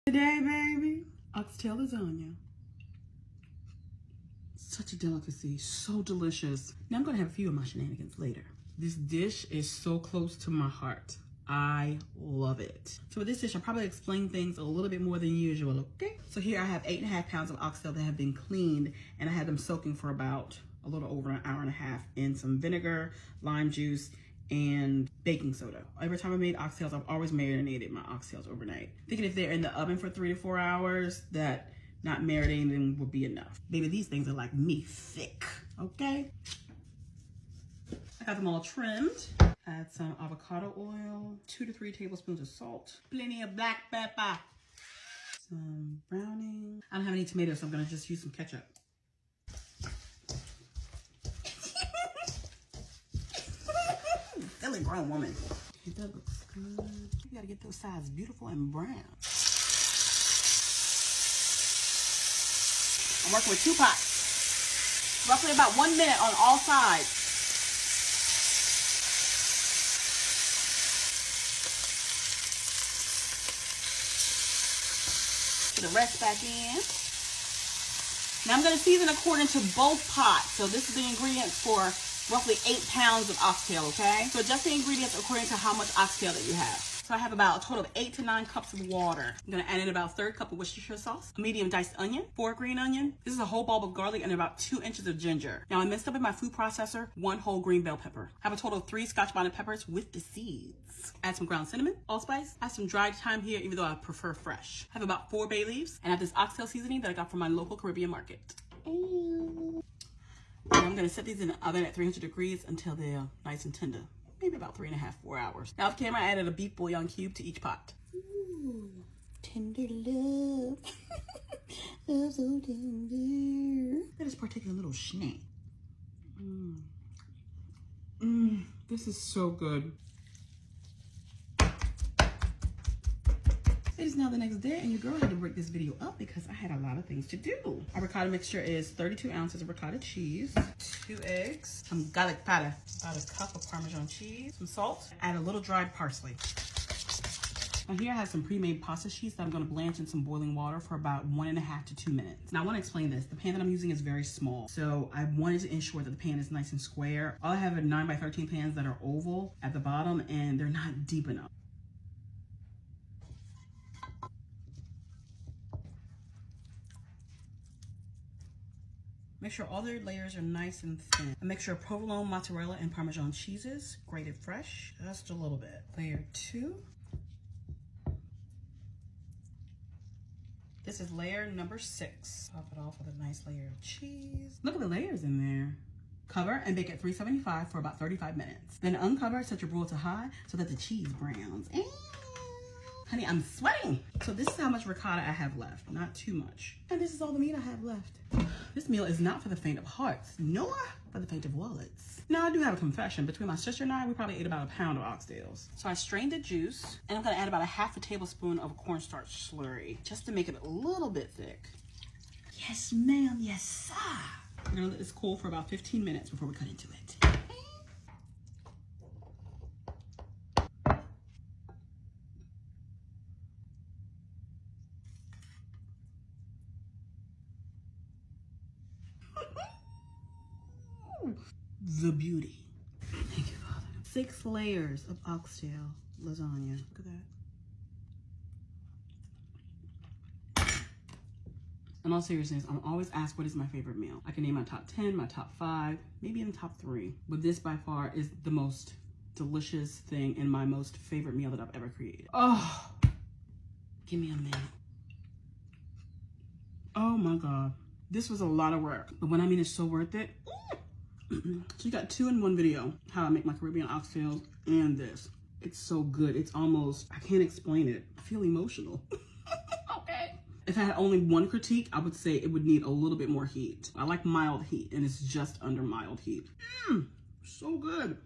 Today, baby, oxtail lasagna. Such a delicacy, so delicious. Now I'm gonna have a few of my shenanigans later. This dish is so close to my heart. I love it. So with this dish, I'll probably explain things a little bit more than usual, okay? So here I have 8.5 pounds of oxtail that have been cleaned, and I had them soaking for about a little over an hour and a half in some vinegar, lime juice, and baking soda. Every time I made oxtails, I've always marinated my oxtails overnight. Thinking if they're in the oven for 3 to 4 hours, that not marinating them would be enough. Baby, these things are like me thick, okay? I got them all trimmed. Add some avocado oil, 2 to 3 tablespoons of salt, plenty of black pepper, some browning. I don't have any tomatoes, so I'm gonna just use some ketchup. Silly grown woman. Okay, that looks good. You gotta get those sides beautiful and brown. I'm working with 2 pots. Roughly about 1 minute on all sides. Put the rest back in. Now I'm gonna season according to both pots. So this is the ingredients for roughly 8 pounds of oxtail, okay? So adjust the ingredients according to how much oxtail that you have. So I have about a total of 8 to 9 cups of water. I'm gonna add in about a 1/3 cup of Worcestershire sauce, a medium diced onion, 4 green onion. This is a whole bulb of garlic and about 2 inches of ginger. Now I mixed up in my food processor 1 whole green bell pepper. I have a total of 3 Scotch bonnet peppers with the seeds. Add some ground cinnamon, allspice. Add some dried thyme here, even though I prefer fresh. I have about 4 bay leaves, and I have this oxtail seasoning that I got from my local Caribbean market. And I'm gonna set these in the oven at 300 degrees until they're nice and tender. Maybe about 3.5 to 4 hours. Now off camera, I added a beef bouillon cube to each pot. Ooh, tender love. Love so tender. Let us partake in a little snack. This is so good. It is now the next day, and your girl had to break this video up because I had a lot of things to do. Our ricotta mixture is 32 ounces of ricotta cheese, 2 eggs, some garlic powder, about a cup of Parmesan cheese, some salt, add a little dried parsley. Now here I have some pre-made pasta sheets that I'm gonna blanch in some boiling water for about 1.5 to 2 minutes. Now I wanna explain this. The pan that I'm using is very small, so I wanted to ensure that the pan is nice and square. All I have are 9 by 13 pans that are oval at the bottom, and they're not deep enough. Make sure all their layers are nice and thin. A mixture of provolone, mozzarella, and Parmesan cheeses, grated fresh, just a little bit. Layer 2. This is layer number 6. Top it off with a nice layer of cheese. Look at the layers in there. Cover and bake at 375 for about 35 minutes. Then uncover, set your broil to high so that the cheese browns. Honey, I'm sweating. So this is how much ricotta I have left, not too much. And this is all the meat I have left. This meal is not for the faint of hearts, nor for the faint of wallets. Now I do have a confession. Between my sister and I, we probably ate about 1 pound of oxtails. So I strained the juice, and I'm gonna add about a 1/2 tablespoon of cornstarch slurry, just to make it a little bit thick. Yes, ma'am, yes, sir. We're gonna let this cool for about 15 minutes before we cut into it. The beauty. Thank you, Father. 6 layers of oxtail lasagna. Look at that. In all seriousness, I'm always asked what is my favorite meal. I can name my top 10, my top 5, maybe even top 3. But this by far is the most delicious thing and my most favorite meal that I've ever created. Oh, give me a minute. Oh my God. This was a lot of work, but when I mean it's so worth it. So you got 2 in 1 video, how I make my Caribbean oxtails and this. It's so good. It's almost, I can't explain it. I feel emotional. Okay. If I had only 1 critique, I would say it would need a little bit more heat. I like mild heat, and it's just under mild heat. So good.